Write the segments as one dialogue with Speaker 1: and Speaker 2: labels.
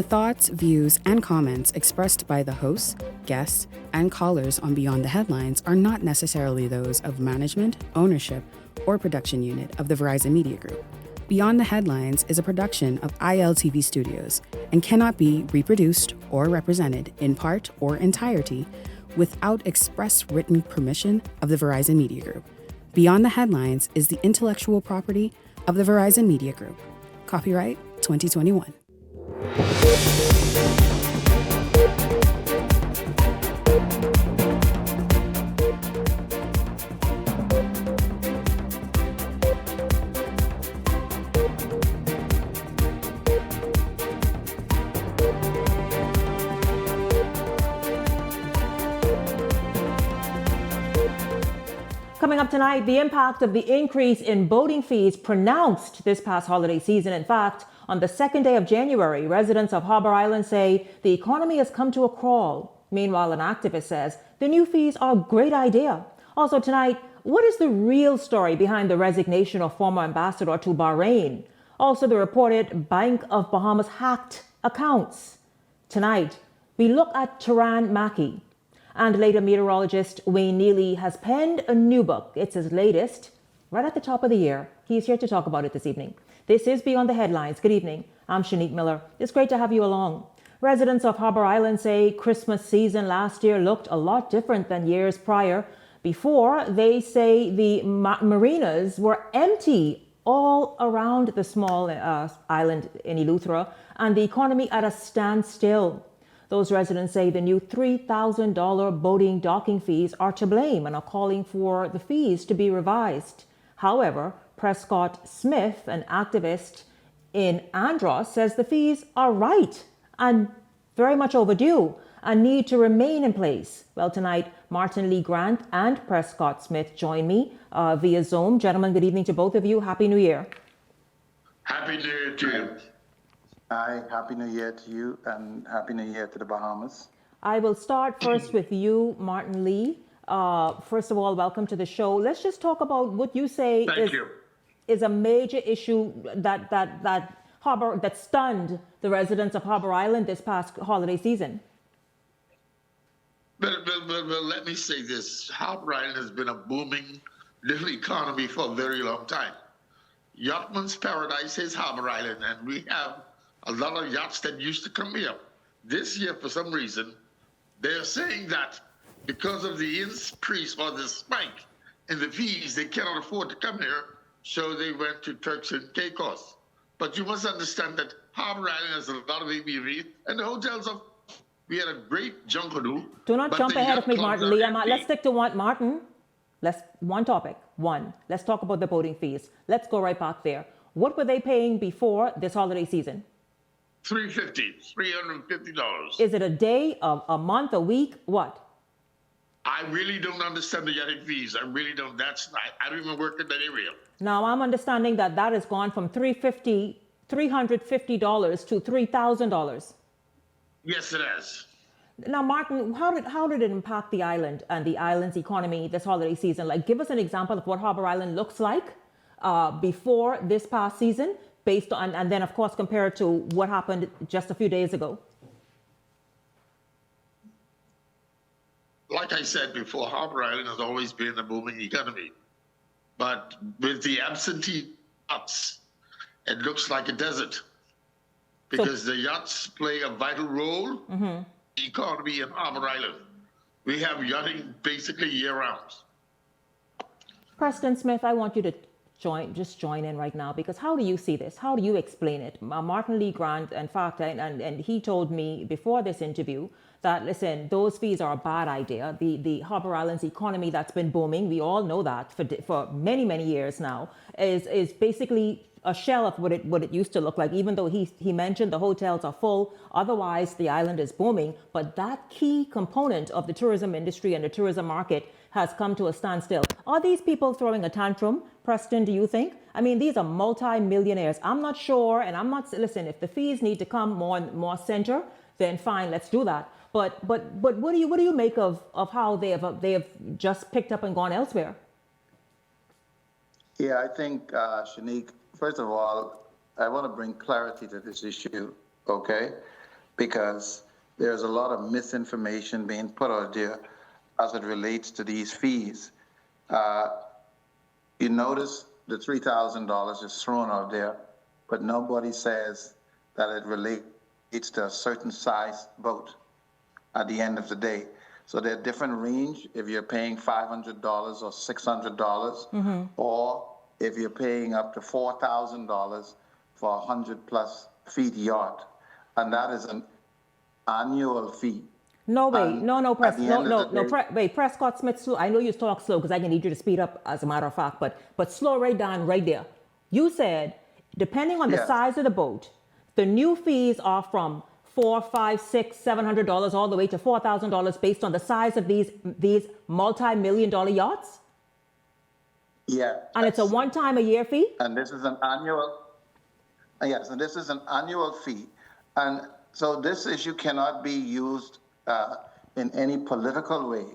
Speaker 1: The thoughts, views, and comments expressed by the hosts, guests, and callers on Beyond the Headlines are not necessarily those of management, ownership, or production unit of the Verizon Media Group. Beyond the Headlines is a production of ILTV Studios and cannot be reproduced or represented in part or entirety without express written permission of the Verizon Media Group. Beyond the Headlines is the intellectual property of the Verizon Media Group. Copyright 2021.
Speaker 2: Coming up tonight, the impact of the increase in boating fees pronounced this past holiday season. In fact, on the second day of January, residents of Harbour Island say the economy has come to a crawl. Meanwhile, an activist says the new fees are a great idea. Also tonight, what is the real story behind the resignation of former ambassador to Bahrain? Also, the reported Bank of Bahamas hacked accounts. Tonight, we look at Taran Mackey. And later, meteorologist Wayne Neely has penned a new book. It's his latest, right at the top of the year. He's here to talk about it this evening. This is Beyond the Headlines. Good evening. I'm Shanique Miller. It's great to have you along. Residents of Harbour Island say Christmas season last year looked a lot different than years prior. Before, they say the marinas were empty all around the small island in Eleuthera and the economy at a standstill. Those residents say the new $3,000 boating docking fees are to blame and are calling for the fees to be revised. However, Prescott Smith, an activist in Andros, says the fees are right and very much overdue and need to remain in place. Well, tonight, Martin Lee Grant and Prescott Smith join me via Zoom. Gentlemen, good evening to both of you. Happy New Year.
Speaker 3: Happy New Year to you.
Speaker 4: Hi, Happy New Year to you and Happy New Year to the Bahamas.
Speaker 2: I will start first with you, Martin Lee. First of all, welcome to the show. Let's just talk about what you say is a major issue that stunned the residents of Harbour Island this past holiday season.
Speaker 3: Well, let me say this. Harbour Island has been a booming little economy for a very long time. Yachtman's paradise is Harbour Island, and we have a lot of yachts that used to come here. This year, for some reason, they're saying that because of the increase or the spike in the fees, they cannot afford to come here, so they went to Turks and Caicos. But you must understand that Harbour Island has a lot of ABV, and the hotels we had a great Junkanoo.
Speaker 2: Do not jump ahead of me, Martin Lee. Let's stick to one, Martin. One topic. Let's talk about the boating fees. Let's go right back there. What were they paying before this holiday season?
Speaker 3: $350.
Speaker 2: Is it a day, a month, a week? What?
Speaker 3: I really don't understand the yachting fees. I really don't. I don't even work in that area.
Speaker 2: Now I'm understanding that has gone from $350 to $3,000.
Speaker 3: Yes, it has.
Speaker 2: Now, Martin, how did it impact the island and the island's economy this holiday season? Like, give us an example of what Harbour Island looks like before this past season, based on, and then of course compared to what happened just a few days ago.
Speaker 3: Like I said before, Harbour Island has always been a booming economy. But with the absentee yachts, it looks like a desert. Because the yachts play a vital role in the economy in Harbour Island. We have yachting basically year-round.
Speaker 2: Preston Smith, I want you to join in right now, because how do you see this? How do you explain it? Martin Lee Grant, in fact, and he told me before this interview that, listen, those fees are a bad idea. The Harbour Island's economy that's been booming, we all know that for many, many years now, is basically a shell of what it used to look like, even though he mentioned the hotels are full. Otherwise, the island is booming. But that key component of the tourism industry and the tourism market has come to a standstill. Are these people throwing a tantrum, Preston, do you think? I mean, these are multi-millionaires. I'm not sure, and listen, if the fees need to come more center, then fine, let's do that. But what do you make of how they have just picked up and gone elsewhere?
Speaker 4: Yeah, I think, Shanique, first of all, I want to bring clarity to this issue, okay? because there's a lot of misinformation being put out there as it relates to these fees. You notice the $3,000 is thrown out there, but nobody says that it relates to a certain size boat at the end of the day. So there are different range if you're paying $500 or $600, or if you're paying up to $4,000 for a 100+ feet yacht, and that is an annual fee.
Speaker 2: No, wait,
Speaker 4: And
Speaker 2: no,
Speaker 4: at the end of the day-
Speaker 2: wait, Prescott Smith, slow. I know you talk slow because I can need you to speed up as a matter of fact, but slow right down right there. You said, depending on the
Speaker 4: Yes.
Speaker 2: size of the boat, the new fees are from $400, $500, $600, $700 all the way to $4,000 based on the size of these multi-million-dollar yachts?
Speaker 4: Yeah.
Speaker 2: And it's a one-time-a-year fee?
Speaker 4: And this is an annual, yes, and this is an annual fee. And so this issue cannot be used in any political way.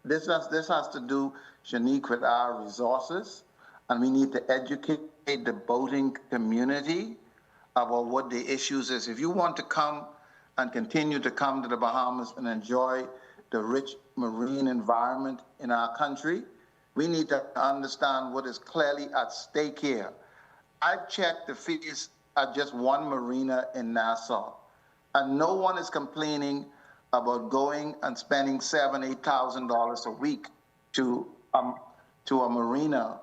Speaker 4: This has to do, Shanique, with our resources, and we need to educate the boating community about what the issues is. If you want to come and continue to come to the Bahamas and enjoy the rich marine environment in our country, we need to understand what is clearly at stake here. I've checked the fees at just one marina in Nassau, and no one is complaining about going and spending $7,000, $8,000 a week to a marina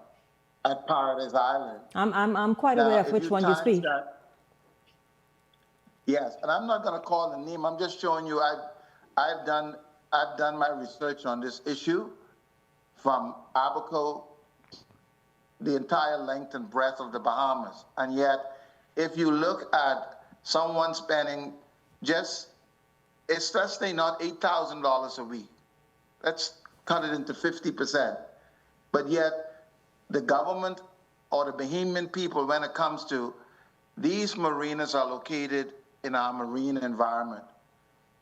Speaker 4: at Paradise Island.
Speaker 2: I'm quite aware of which one you speak.
Speaker 4: Yes, and I'm not going to call the name. I'm just showing you I've done my research on this issue from Abaco, the entire length and breadth of the Bahamas. And yet, if you look at someone spending let's say not $8,000 a week, let's cut it into 50%. But yet, the government or the Bahamian people, when it comes to these marinas are located in our marine environment.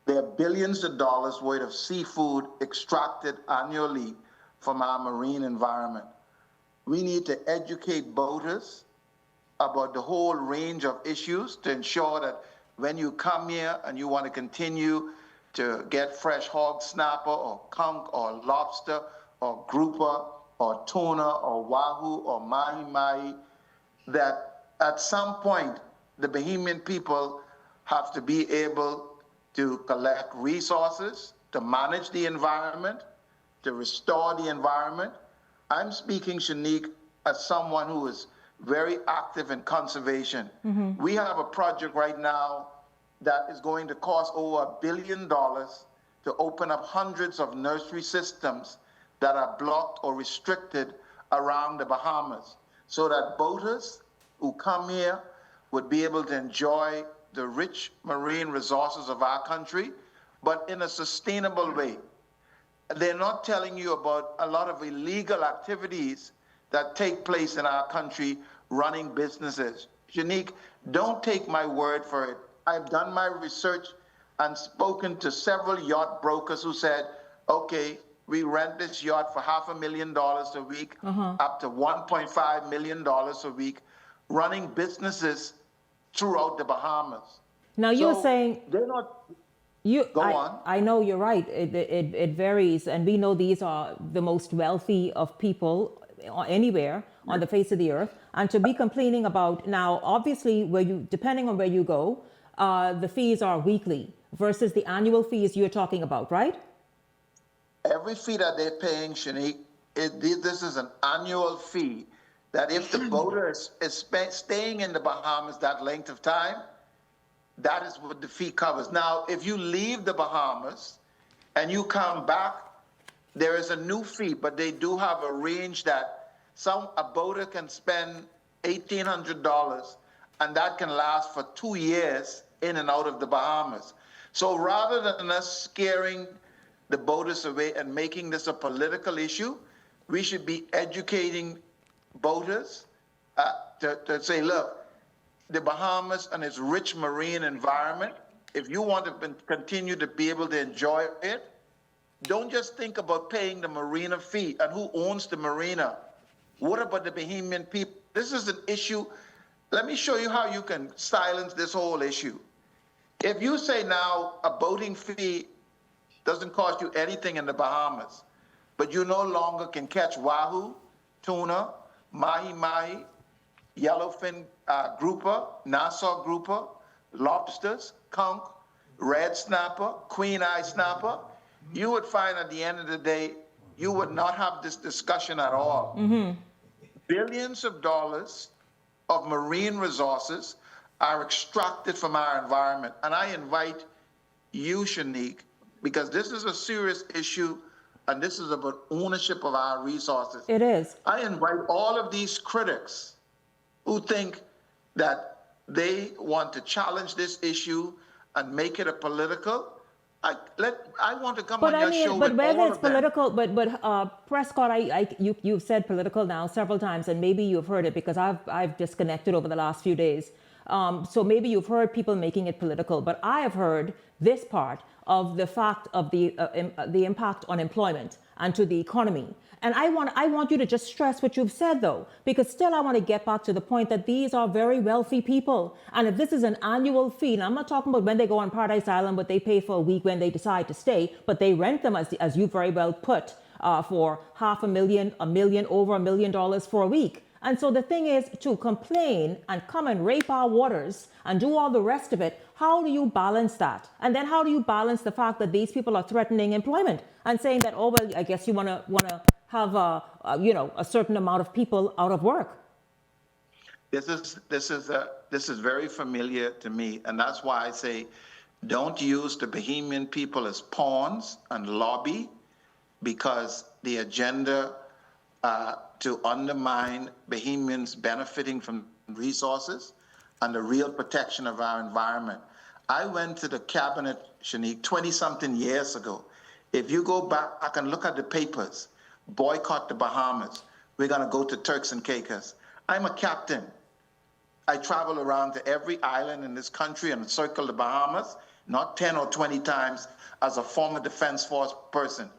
Speaker 4: There are billions of dollars worth of seafood extracted annually from our marine environment. We need to educate boaters about the whole range of issues to ensure that when you come here and you want to continue to get fresh hog snapper or conch or lobster or grouper or tuna or wahoo or mahi-mahi, that at some point the Bahamian people have to be able to collect resources, to manage the environment, to restore the environment. I'm speaking, Shanique, as someone who is very active in conservation. We have a project right now that is going to cost over $1 billion to open up hundreds of nursery systems that are blocked or restricted around the Bahamas, so that boaters who come here would be able to enjoy the rich marine resources of our country, but in a sustainable way. They're not telling you about a lot of illegal activities that take place in our country running businesses. Shanique, don't take my word for it. I've done my research and spoken to several yacht brokers who said, okay, we rent this yacht for $500,000 a week, up to $1.5 million a week, running businesses throughout the Bahamas.
Speaker 2: Now you're saying
Speaker 4: they're not.
Speaker 2: Go
Speaker 4: on.
Speaker 2: I know you're right. It varies, and we know these are the most wealthy of people anywhere on the face of the earth. And to be complaining about now, obviously, depending on where you go, the fees are weekly versus the annual fees you're talking about, right?
Speaker 4: Every fee that they're paying, Shanique, this is an annual fee. That if the boater is staying in the Bahamas that length of time, that is what the fee covers. Now, if you leave the Bahamas and you come back, there is a new fee, but they do have a range that a boater can spend $1,800, and that can last for 2 years in and out of the Bahamas. So rather than us scaring the boaters away and making this a political issue, we should be educating boaters to say, look, the Bahamas and its rich marine environment, if you want to continue to be able to enjoy it, don't just think about paying the marina fee and who owns the marina. What about the Bahamian people? This is an issue. Let me show you how you can silence this whole issue. If you say now a boating fee doesn't cost you anything in the Bahamas, but you no longer can catch wahoo, tuna, mahi-mahi, yellowfin grouper, Nassau grouper, lobsters, conch, red snapper, queen eye snapper, you would find at the end of the day, you would not have this discussion at all. Billions of dollars of marine resources are extracted from our environment. And I invite you, Shanique, because this is a serious issue and this is about ownership of our resources.
Speaker 2: It is.
Speaker 4: I invite all of these critics who think that they want to challenge this issue and make it a political. I want to come on your show
Speaker 2: But
Speaker 4: with
Speaker 2: whether
Speaker 4: all
Speaker 2: it's
Speaker 4: of them.
Speaker 2: political, Prescott, you've said political now several times, and maybe you've heard it because I've disconnected over the last few days. So maybe you've heard people making it political, but I have heard this part of the fact of the impact on employment and to the economy. And I want you to just stress what you've said, though, because still I want to get back to the point that these are very wealthy people. And if this is an annual fee, and I'm not talking about when they go on Paradise Island, what they pay for a week when they decide to stay, but they rent them, as you very well put, for $500,000, $1 million, over $1 million for a week. And so the thing is, to complain and come and rape our waters and do all the rest of it, how do you balance that? And then how do you balance the fact that these people are threatening employment and saying that, oh, well, I guess you want to have a certain amount of people out of work?
Speaker 4: This is very familiar to me, and that's why I say, don't use the Bahamian people as pawns and lobby, because the agenda to undermine Bahamians benefiting from resources and the real protection of our environment. I went to the cabinet, Shanique, 20-something years ago. If you go back and look at the papers, boycott the Bahamas, we're going to go to Turks and Caicos. I'm a captain. I travel around to every island in this country and circle the Bahamas, not 10 or 20 times as a former Defense Force person.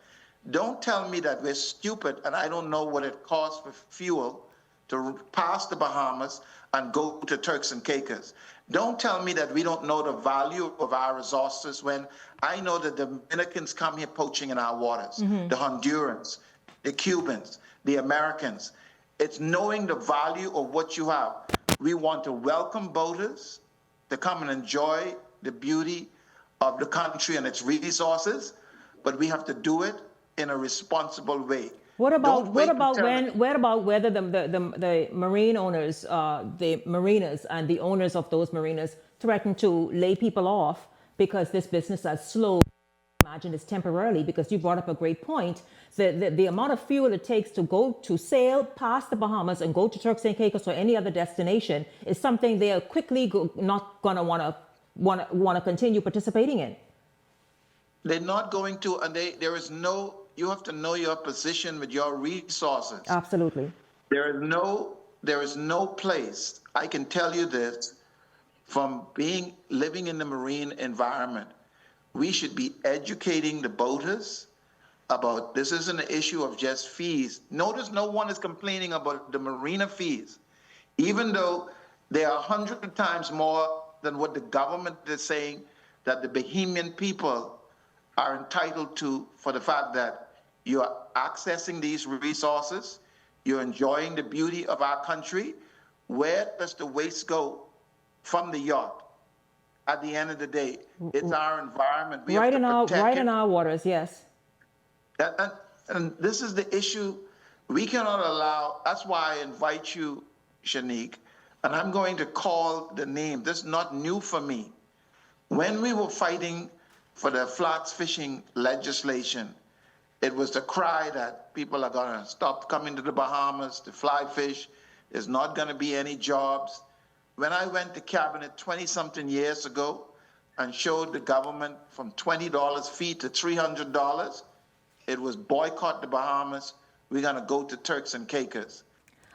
Speaker 4: Don't tell me that we're stupid and I don't know what it costs for fuel to pass the Bahamas and go to Turks and Caicos. Don't tell me that we don't know the value of our resources when I know that the Dominicans come here poaching in our waters, the Hondurans, the Cubans, the Americans. It's knowing the value of what you have. We want to welcome boaters to come and enjoy the beauty of the country and its resources, but we have to do it in a responsible way.
Speaker 2: What about whether the marine owners, the marinas and the owners of those marinas threaten to lay people off because this business has slowed? Imagine it's temporarily, because you brought up a great point. The amount of fuel it takes to go to sail past the Bahamas and go to Turks and Caicos or any other destination is something they are quickly not going to want to continue participating in.
Speaker 4: They're not going to, and you have to know your position with your resources.
Speaker 2: Absolutely.
Speaker 4: There is no place, I can tell you this, from living in the marine environment, we should be educating the boaters about this isn't an issue of just fees. Notice no one is complaining about the marina fees, even though they are 100 times more than what the government is saying that the Bahamian people are entitled to, for the fact that you are accessing these resources, you're enjoying the beauty of our country. Where does the waste go from the yacht? At the end of the day, it's our environment. We
Speaker 2: right
Speaker 4: have to protect
Speaker 2: in our waters, yes.
Speaker 4: And this is the issue. We cannot allow. That's why I invite you, Shanique, and I'm going to call the name. This is not new for me. When we were fighting for the flats fishing legislation, it was the cry that people are going to stop coming to the Bahamas to fly fish. There's not going to be any jobs. When I went to cabinet 20-something years ago and showed the government from $20 fee to $300, it was boycott the Bahamas. We're going to go to Turks and Caicos.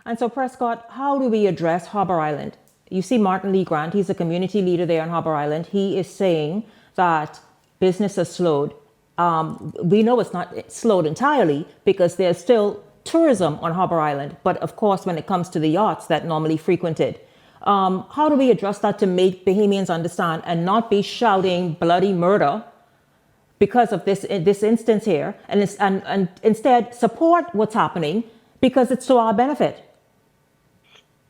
Speaker 2: And so, Prescott, how do we address Harbor Island? You see Martin Lee Grant, he's a community leader there on Harbor Island. He is saying that business has slowed. We know it's not slowed entirely because there's still tourism on Harbor Island. But of course, when it comes to the yachts that normally frequent it, How do we address that to make Bahamians understand and not be shouting bloody murder because of this instance here, and instead support what's happening because it's to our benefit?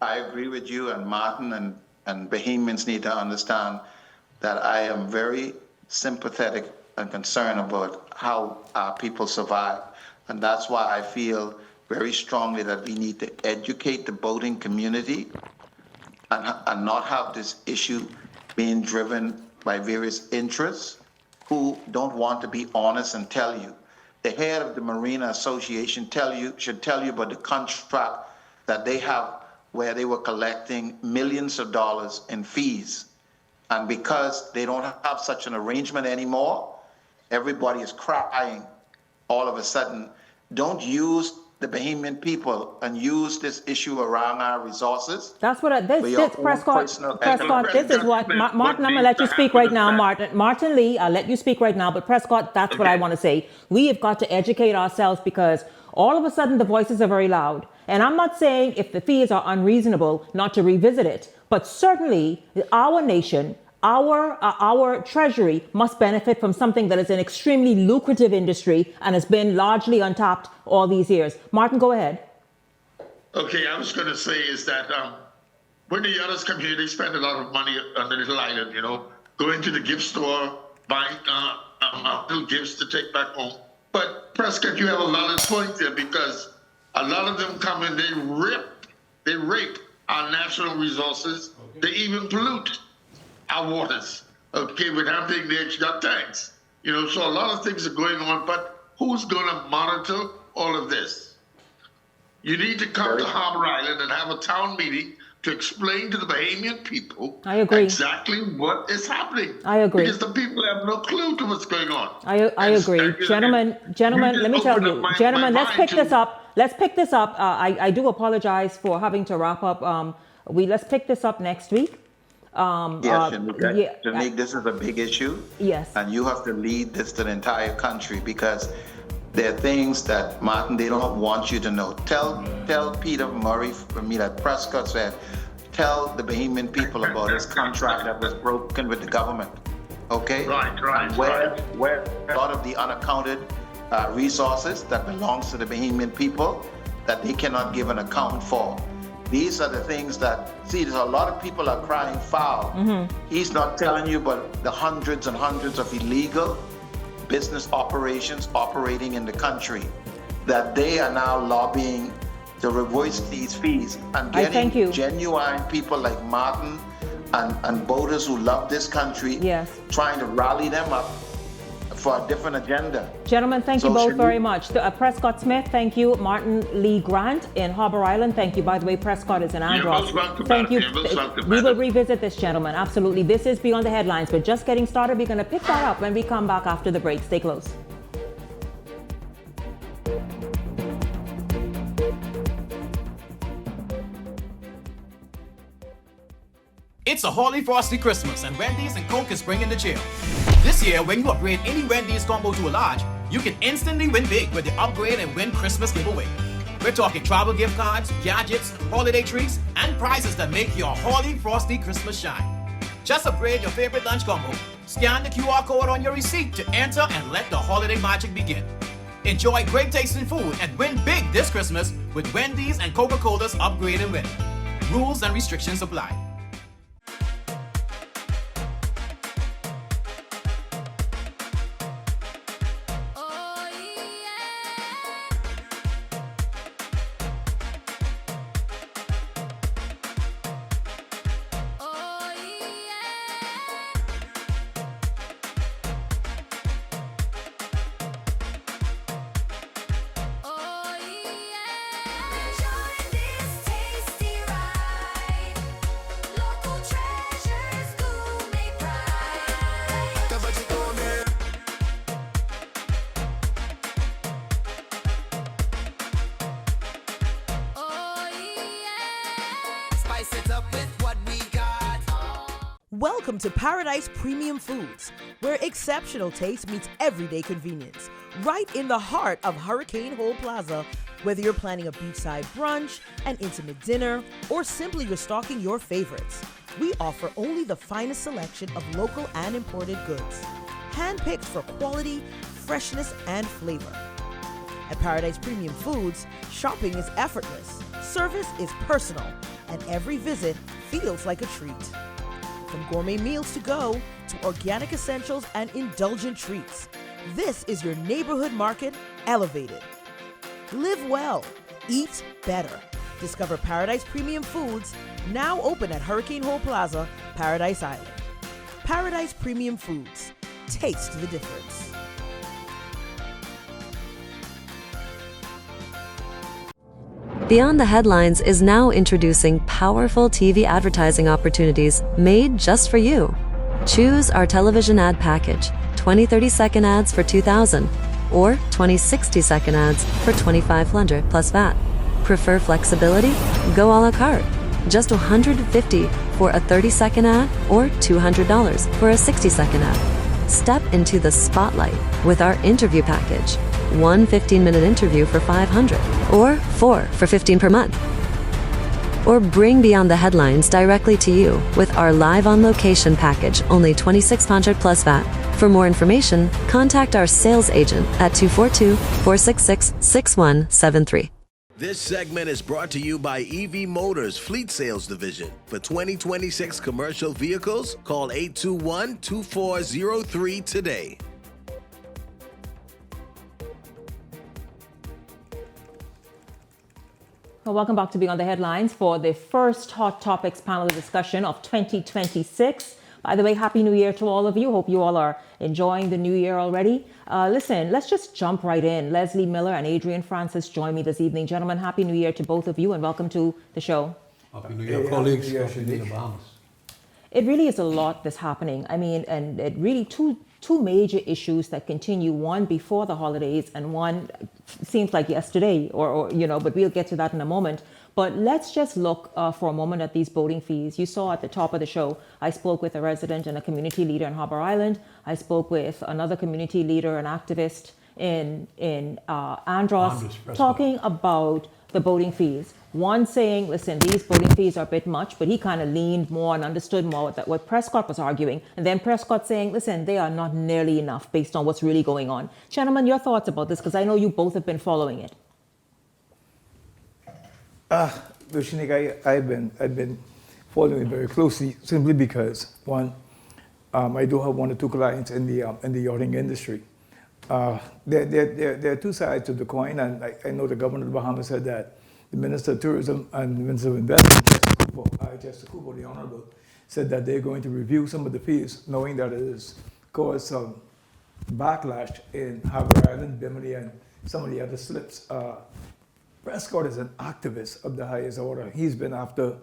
Speaker 4: I agree with you, and Martin and Bahamians need to understand that I am very sympathetic and concerned about how our people survive. And that's why I feel very strongly that we need to educate the boating community and not have this issue being driven by various interests who don't want to be honest and tell you. The head of the Marina Association should tell you about the contract that they have where they were collecting millions of dollars in fees. And because they don't have such an arrangement anymore, everybody is crying all of a sudden. Don't use the Bahamian people and use this issue around our resources.
Speaker 2: That's what Prescott, this is what, Martin, I'm going to let you speak right now, Martin Lee, I'll let you speak right now, but Prescott, that's what I want to say. We have got to educate ourselves because all of a sudden the voices are very loud. And I'm not saying if the fees are unreasonable not to revisit it, but certainly our nation, our treasury must benefit from something that is an extremely lucrative industry and has been largely untapped all these years. Martin, go ahead.
Speaker 3: Okay, I was going to say is that when the others come here, they spend a lot of money on the little island, going to the gift store, buying little gifts to take back home. But Prescott, you have a lot of points there because a lot of them come and they rape our natural resources. They even pollute our waters, with having the extra tanks. So a lot of things are going on, but who's going to monitor all of this? You need to come to Harbor Island and have a town meeting to explain to the Bahamian people exactly what is happening.
Speaker 2: I agree.
Speaker 3: Because the people have no clue to what's going on.
Speaker 2: I agree. Gentlemen, let me tell you. Gentlemen, let's pick this up. I do apologize for having to wrap up. Let's pick this up next week.
Speaker 4: Janique, this is a big issue.
Speaker 2: Yes.
Speaker 4: And you have to lead this to the entire country because there are things that, Martin, they don't want you to know. Tell Peter Murray from me that Prescott said, tell the Bahamian people about this contract that was broken with the government. Okay?
Speaker 3: Right.
Speaker 4: Where a lot of the unaccounted resources that belongs to the Bahamian people that they cannot give an account for. These are the things that, there's a lot of people are crying foul. Mm-hmm. He's not telling you about the hundreds and hundreds of illegal business operations operating in the country, that they are now lobbying to reverse these fees and getting genuine people like Martin and boaters who love this country, trying to rally them up for a different agenda.
Speaker 2: Gentlemen, thank you both very much. Prescott Smith, thank you. Martin Lee Grant in Harbor Island, thank you. By the way, Prescott is in Andros. Thank you. We will revisit this, gentlemen. Absolutely. This is Beyond the Headlines. We're just getting started. We're going to pick that up when we come back after the break. Stay close.
Speaker 5: It's a Holy Frosty Christmas, and Wendy's and Coke is bringing the chill. This year, when you upgrade any Wendy's combo to a large, you can instantly win big with the Upgrade and Win Christmas giveaway. We're talking travel gift cards, gadgets, holiday treats, and prizes that make your Holy Frosty Christmas shine. Just upgrade your favorite lunch combo, scan the QR code on your receipt to enter and let the holiday magic begin. Enjoy great tasting food and win big this Christmas with Wendy's and Coca-Cola's Upgrade and Win. Rules and restrictions apply.
Speaker 6: Welcome to Paradise Premium Foods, where exceptional taste meets everyday convenience. Right in the heart of Hurricane Hole Plaza, whether you're planning a beachside brunch, an intimate dinner, or simply restocking your favorites, we offer only the finest selection of local and imported goods, handpicked for quality, freshness, and flavor. At Paradise Premium Foods, shopping is effortless, service is personal, and every visit feels like a treat. From gourmet meals to go to organic essentials and indulgent treats, this is your neighborhood market elevated. Live well, eat better. Discover Paradise Premium Foods, now open at Hurricane Hole Plaza, Paradise Island. Paradise Premium Foods. Taste the difference.
Speaker 7: Beyond the Headlines is now introducing powerful TV advertising opportunities made just for you. Choose our television ad package, 20 30-second ads for $2,000 or 20 60-second ads for $2,500 plus VAT. Prefer flexibility? Go a la carte. Just $150 for a 30-second ad or $200 for a 60-second ad. Step into the spotlight with our interview package. One 15-minute interview for $500 or 4 for $15 per month. Or bring Beyond the Headlines directly to you with our live on location package, only $2,600 plus VAT. For more information, contact our sales agent at 242-466-6173.
Speaker 8: This segment is brought to you by EV Motors Fleet Sales Division. For 2026 commercial vehicles, call 821-2403 today.
Speaker 2: Well, welcome back to Beyond the Headlines for the first Hot Topics panel discussion of 2026. By the way, Happy New Year to all of you. Hope you all are enjoying the new year already. Listen, let's just jump right in. Leslie Miller and Adrian Francis join me this evening. Gentlemen, Happy New Year to both of you and welcome to the show.
Speaker 9: Happy New Year, colleagues. Happy New Year, Bahamas.
Speaker 2: It really is a lot that's happening. I mean, and it really two major issues that continue, one before the holidays and one seems like yesterday or but we'll get to that in a moment. But let's just look for a moment at these boating fees. You saw at the top of the show, I spoke with a resident and a community leader in Harbour Island. I spoke with another community leader and activist in Andros, talking about the boating fees. One saying, listen, these boating fees are a bit much, but he kind of leaned more and understood more what Prescott was arguing. And then Prescott saying, listen, they are not nearly enough based on what's really going on. Gentlemen, your thoughts about this, because I know you both have been following it.
Speaker 10: Lucianique, I've been following it very closely simply because, one, I do have one or two clients in the yachting industry. There are two sides to the coin, and I know the governor of the Bahamas said that the Minister of Tourism and the Minister of Investment, Justice Cooper, the Honorable, said that they're going to review some of the fees, knowing that it has caused some backlash in Harbour Island, Bimini, and some of the other slips. Prescott is an activist of the highest order. He's been after,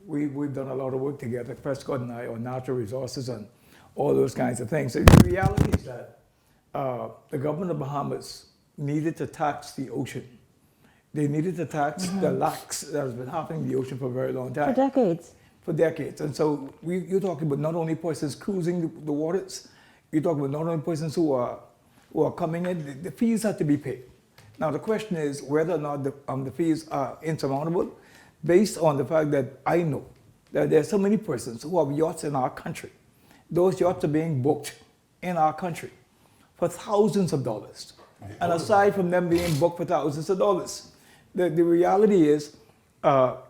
Speaker 10: we've done a lot of work together, Prescott and I, on natural resources and all those kinds of things. So the reality is that the government of Bahamas needed to tax the ocean. They needed to tax the lax that has been happening in the ocean for a very long time.
Speaker 2: For decades.
Speaker 10: For decades. And so you're talking about not only persons cruising the waters, you're talking about not only persons who are coming in, the fees have to be paid. Now the question is whether or not the fees are insurmountable, based on the fact that I know that there are so many persons who have yachts in our country. Those yachts are being booked in our country for thousands of dollars. And aside from them being booked for thousands of dollars, the reality is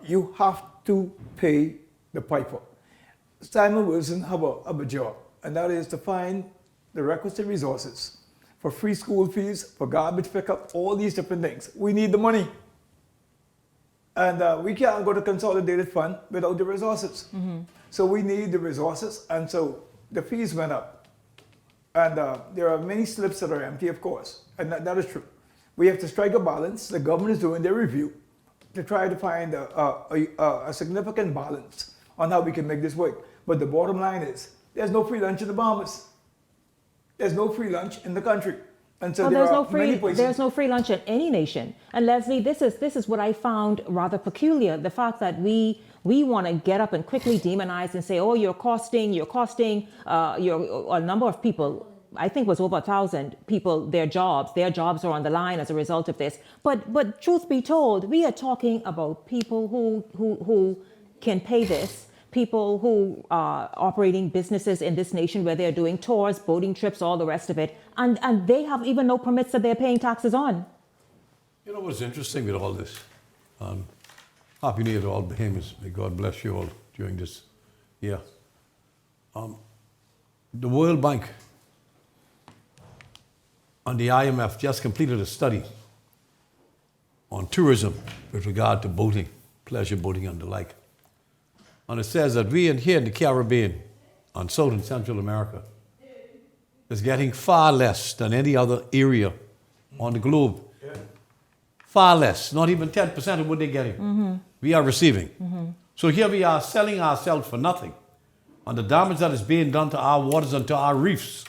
Speaker 10: you have to pay the piper. Simon Wilson have a job, and that is to find the requisite resources for free school fees, for garbage pickup, all these different things. We need the money. And we can't go to consolidated fund without the resources. So we need the resources, and so the fees went up. And there are many slips that are empty, of course, and that is true. We have to strike a balance. The government is doing their review to try to find a significant balance on how we can make this work. But the bottom line is, there's no free lunch in the Bahamas. There's no free lunch in the country. So the reality is that the government of Bahamas needed to tax the ocean. They needed to tax the lax that has been happening in the ocean for a very long time. And you're talking about not only persons cruising the waters, you're talking about not only persons who are coming in, the And so
Speaker 2: Well,
Speaker 10: places.
Speaker 2: there's no free lunch in any nation. And Leslie, this is what I found rather peculiar. The fact that we want to get up and quickly demonize and say, oh, you're costing a number of people, I think it was over 1,000 people, their jobs are on the line as a result of this. But truth be told, we are talking about people who can pay this, people who are operating businesses in this nation where they're doing tours, boating trips, all the rest of it, and they have even no permits that they're paying taxes on.
Speaker 9: You know what's interesting with all this? Happy New Year to all Bahamas. May God bless you all during this year. The World Bank and the IMF just completed a study on tourism with regard to boating, pleasure boating and the like. And it says that we here in the Caribbean and South and Central America is getting far less than any other area on the globe. Yeah. Far less, not even 10% of what they're getting. Mm-hmm. We are receiving. Mm-hmm. So here we are selling ourselves for nothing. And the damage that is being done to our waters and to our reefs.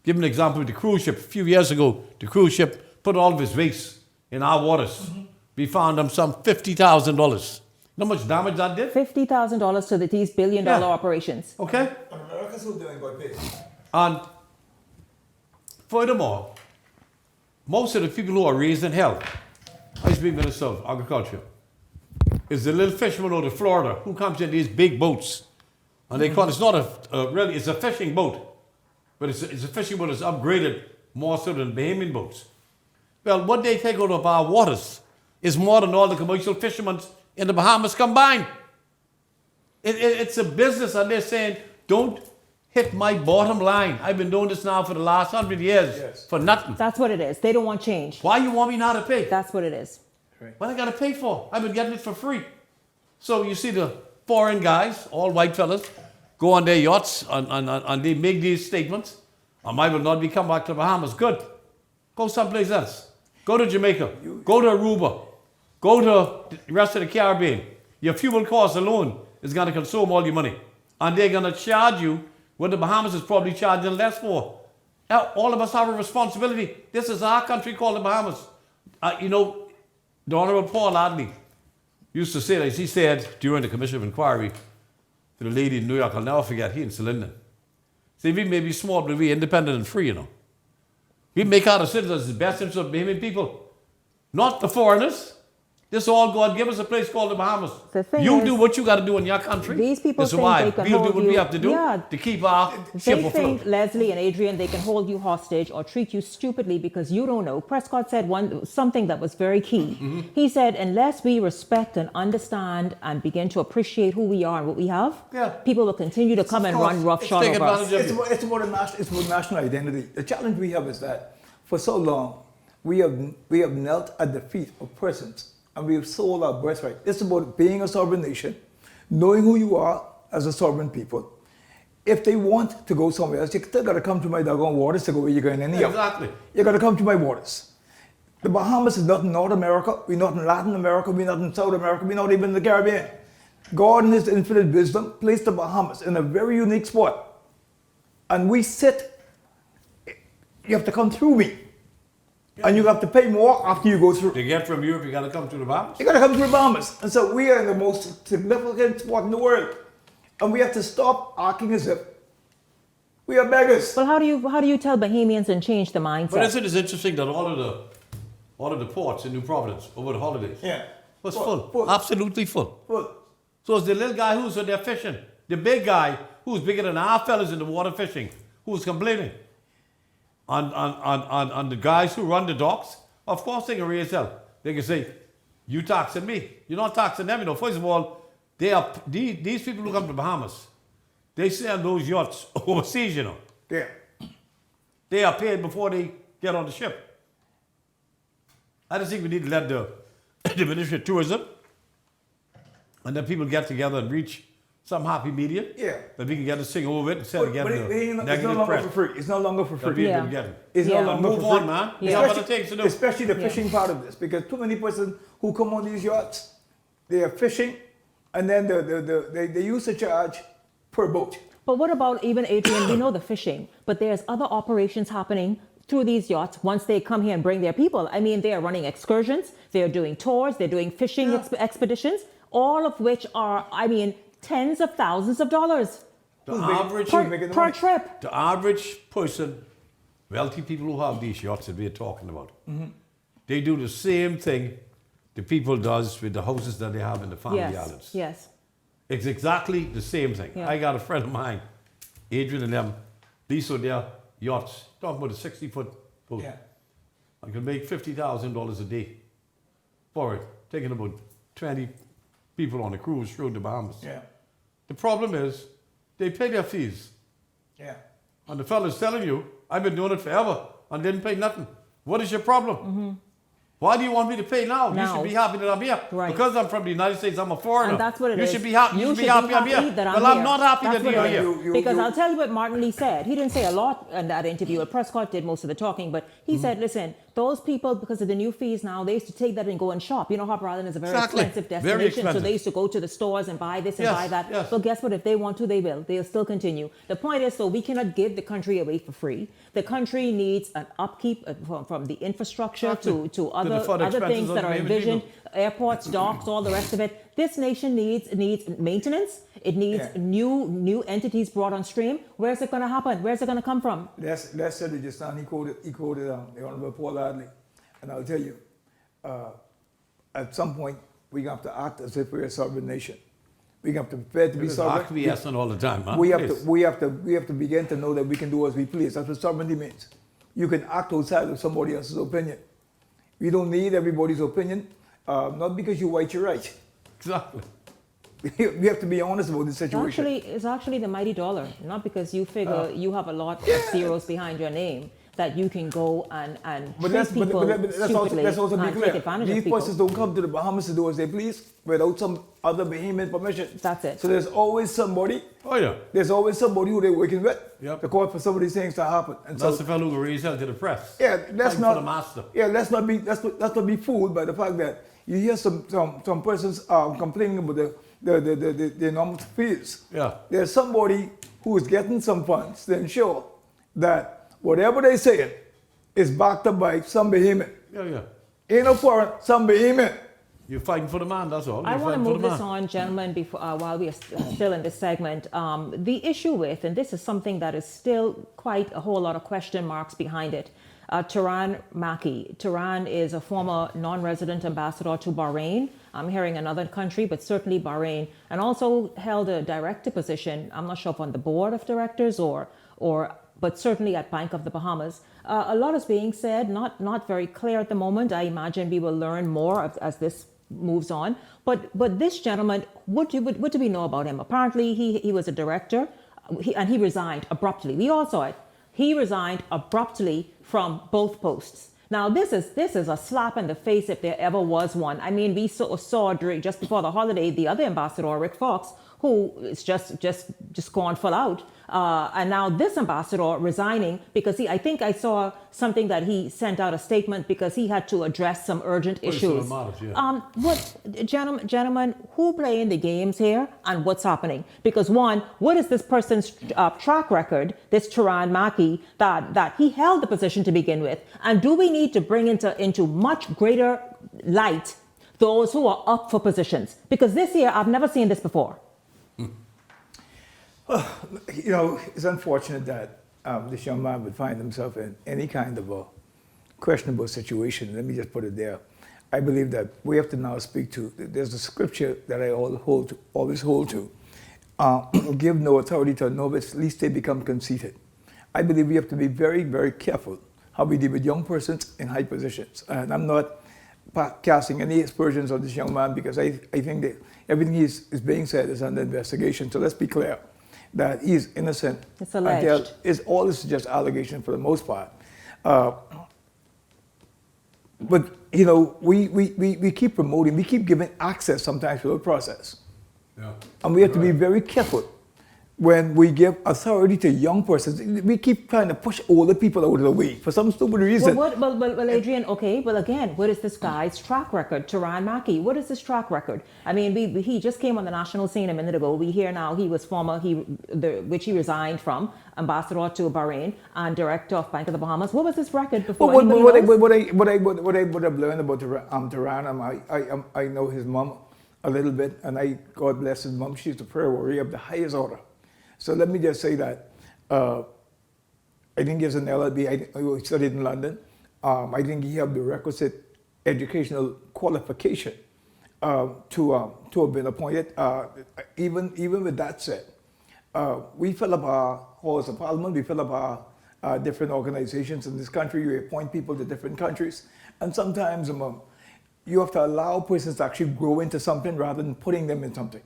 Speaker 9: Give an example with the cruise ship. A few years ago, the cruise ship put all of its waste in our waters. Mm-hmm. We found them some $50,000. How much damage that did?
Speaker 2: $50,000 to these billion-dollar operations.
Speaker 9: Okay.
Speaker 10: America's still doing quite big.
Speaker 9: And furthermore, most of the people who are raised in hell, I used to be Minister of Agriculture, is the little fisherman out of Florida who comes in these big boats. And they call it's not really, it's a fishing boat. But it's a fishing boat that's upgraded more so than Bahamian boats. Well, what they take out of our waters is more than all the commercial fishermen in the Bahamas combined. It's a business, and they're saying, don't hit my bottom line. I've been doing this now for the last 100 years for nothing.
Speaker 2: That's what it is. They don't want change.
Speaker 9: Why you want me now to pay?
Speaker 2: That's what it is.
Speaker 10: Right.
Speaker 9: What I got to pay for? I've been getting it for free. So you see the foreign guys, all white fellas, go on their yachts and they make these statements. I will not be coming back to the Bahamas. Good. Go someplace else. Go to Jamaica. Go to Aruba. Go to the rest of the Caribbean. Your fuel cost alone is going to consume all your money. And they're going to charge you what the Bahamas is probably charging less for. Now, all of us have a responsibility. This is our country called the Bahamas. The Honorable Paul Adley used to say this. He said during the Commission of Inquiry to the lady in New York, I'll never forget, he and Celinda. See, we may be small, but we're independent and free, We make our citizens the best interest of Bahamian people, not the foreigners. This all God give us a place called the Bahamas. You do what you got to do in your country.
Speaker 2: These people think
Speaker 9: why
Speaker 2: they can
Speaker 9: we'll
Speaker 2: hold
Speaker 9: do what
Speaker 2: you,
Speaker 9: we have to do to keep our ship afloat.
Speaker 2: They think, Leslie and Adrian, they can hold you hostage or treat you stupidly because you don't know. Prescott said something that was very key. Mm-hmm. He said, unless we respect and understand and begin to appreciate who we are and what we have, people will continue to come and run roughshod over us.
Speaker 10: It's about national identity. The challenge we have is that for so long, we have knelt at the feet of persons and we have sold our birthright. It's about being a sovereign nation, knowing who you are as a sovereign people. If they want to go somewhere else, you still got to come to my doggone waters to go where you're going anyhow.
Speaker 9: Exactly.
Speaker 10: You got to come to my waters. The Bahamas is not in North America, we're not in Latin America, we're not in South America, we're not even in the Caribbean. God in His infinite wisdom placed the Bahamas in a very unique spot. And we sit, you have to come through me. Yeah. And you have to pay more after you go through.
Speaker 9: To get from Europe, you got to come to the Bahamas?
Speaker 10: You got to come to the Bahamas. And so we are in the most significant spot in the world. And we have to stop acting as if we are beggars.
Speaker 2: Well, how do you tell Bahamians and change the mindset?
Speaker 9: But isn't it interesting that all of the ports in New Providence over the holidays was full. Absolutely full. So it's the little guy who's there fishing, the big guy who's bigger than our fellas in the water fishing, who's complaining. And the guys who run the docks, of course they can raise hell. They can say, you taxing me. You're not taxing them. First of all, these people who come to Bahamas, they sail those yachts overseas,
Speaker 10: Yeah.
Speaker 9: They are paid before they get on the ship. I just think we need to let the Ministry of Tourism and then people get together and reach some happy medium. Yeah. That we can get this thing over it instead of getting the
Speaker 10: it's no longer for free. It's no longer for free. It's no longer
Speaker 9: Move
Speaker 10: for free.
Speaker 9: on, man.
Speaker 10: Especially the fishing part of this, because too many persons who come on these yachts, they are fishing, and then they use the charge per boat.
Speaker 2: But what about even, Adrian, we know the fishing, but there's other operations happening through these yachts once they come here and bring their people. I mean, they are running excursions, they're doing tours, they're doing fishing expeditions, all of which are, I mean, tens of thousands of dollars per trip.
Speaker 9: The average person, wealthy people who have these yachts that we're talking about, they do the same thing the people does with the houses that they have in the family islands.
Speaker 2: Yes.
Speaker 9: It's exactly the same thing.
Speaker 2: Yeah.
Speaker 9: I got a friend of mine, Adrian and them, these are their yachts, talking about a 60-foot boat.
Speaker 10: Yeah.
Speaker 9: I can make $50,000 a day for it, taking about 20 people on a cruise through the Bahamas.
Speaker 10: Yeah.
Speaker 9: The problem is, they pay their fees.
Speaker 10: Yeah.
Speaker 9: And the fella's telling you, I've been doing it forever and didn't pay nothing. What is your problem? Why do you want me to pay now? You should be happy that I'm here.
Speaker 2: Right.
Speaker 9: Because I'm from the United States, I'm a foreigner.
Speaker 2: And that's what it
Speaker 9: you
Speaker 2: is.
Speaker 9: Should be happy. You should be happy I'm here.
Speaker 2: That
Speaker 9: I'm not happy
Speaker 2: that's
Speaker 9: that you're here.
Speaker 2: Because I'll tell you what Martin Lee said. He didn't say a lot in that interview. Prescott did most of the talking, but he said, listen, those people, because of the new fees now, they used to take that and go and shop. You know, Harper Island is a very expensive destination.
Speaker 9: Very expensive.
Speaker 2: So they used to go to the stores and buy this and buy that.
Speaker 9: Yes.
Speaker 2: But guess what? If they want to, they will. They'll still continue. The point is, so we cannot give the country away for free. The country needs an upkeep from the infrastructure to other things that are envisioned, airports, docks, all the rest of it. This nation needs maintenance. It needs new entities brought on stream. Where's it going to happen? Where's it going to come from?
Speaker 10: That's said it just now. He quoted the Honorable Paul Adley. And I'll tell you, at some point, we're going to have to act as if we're a sovereign nation. We're going to have to prepare to be sovereign.
Speaker 9: Acquiescent all the time, man.
Speaker 10: We have to begin to know that we can do as we please. That's what sovereignty means. You can act outside of somebody else's opinion. We don't need everybody's opinion. Not because you're white, you're right.
Speaker 9: Exactly.
Speaker 10: We have to be honest about the situation.
Speaker 2: It's actually the mighty dollar, not because you figure you have a lot of zeros behind your name that you can go and treat people stupidly
Speaker 10: let's also be
Speaker 2: and
Speaker 10: clear.
Speaker 2: take advantage of
Speaker 10: These
Speaker 2: people.
Speaker 10: persons don't come to the Bahamas to do as they please without some other Bahamian permission.
Speaker 2: That's it.
Speaker 10: So there's always somebody.
Speaker 9: Oh yeah.
Speaker 10: There's always somebody who they're working with.
Speaker 9: Yep.
Speaker 10: To call for some of these things to happen. And
Speaker 9: that's the fellow who raised hell to the press.
Speaker 10: Yeah, let's
Speaker 9: not. For the master.
Speaker 10: Yeah, let's not be fooled by the fact that you hear some persons complaining about the enormous fees.
Speaker 9: Yeah.
Speaker 10: There's somebody who is getting some funds to ensure that whatever they say is backed up by some Bahamian.
Speaker 9: Yeah.
Speaker 10: Ain't no foreign, some Bahamian.
Speaker 9: You're fighting for the man, that's all.
Speaker 2: I want to move this on, gentlemen, before, while we are still in this segment. The issue with, and this is something that is still quite a whole lot of question marks behind it, Taran Maki. Taran is a former non-resident ambassador to Bahrain. I'm hearing another country, but certainly Bahrain, and also held a director position. I'm not sure if on the board of directors but certainly at Bank of the Bahamas. A lot is being said, not very clear at the moment. I imagine we will learn more as this moves on. But this gentleman, what do we know about him? Apparently, he was a director, and he resigned abruptly. We all saw it. He resigned abruptly from both posts. Now, this is a slap in the face if there ever was one. I mean, we saw during just before the holiday the other ambassador, Rick Fox, who is just gone full out. And now this ambassador resigning because I think I saw something that he sent out a statement because he had to address some urgent issues. Gentlemen, who playing the games here and what's happening? Because one, what is this person's track record, this Taran Maki, that he held the position to begin with? And do we need to bring into much greater light those who are up for positions? Because this year, I've never seen this before.
Speaker 10: You know, it's unfortunate that this young man would find himself in any kind of a questionable situation. Let me just put it there. I believe that we have to now speak to, there's a scripture that I always hold to. Give no authority to a novice, lest they become conceited. I believe we have to be very, very careful how we deal with young persons in high positions. And I'm not casting any aspersions on this young man because I think that everything is being said is under investigation. So let's be clear that he's innocent.
Speaker 2: It's alleged.
Speaker 10: All this is just allegation for the most part. But, you know, we keep promoting, we keep giving access sometimes to the process.
Speaker 9: Yeah.
Speaker 10: And we have to be very careful when we give authority to young persons, we keep trying to push older people out of the way for some stupid reason.
Speaker 2: Well, Adrian, okay, well, again, what is this guy's track record? Taran Mackey, what is his track record? I mean, he just came on the national scene a minute ago. We hear now he was which he resigned from, ambassador to Bahrain and director of Bank of the Bahamas. What was his record before?
Speaker 10: What I've learned about Taran, I know his mom a little bit, and God bless his mom, she's a prayer warrior of the highest order. So let me just say that I think he has an LLB. He studied in London. I think he have the requisite educational qualification to have been appointed. Even with that said, we fill up our halls of parliament. We fill up our different organizations in this country. We appoint people to different countries, and sometimes you have to allow persons to actually grow into something rather than putting them in something.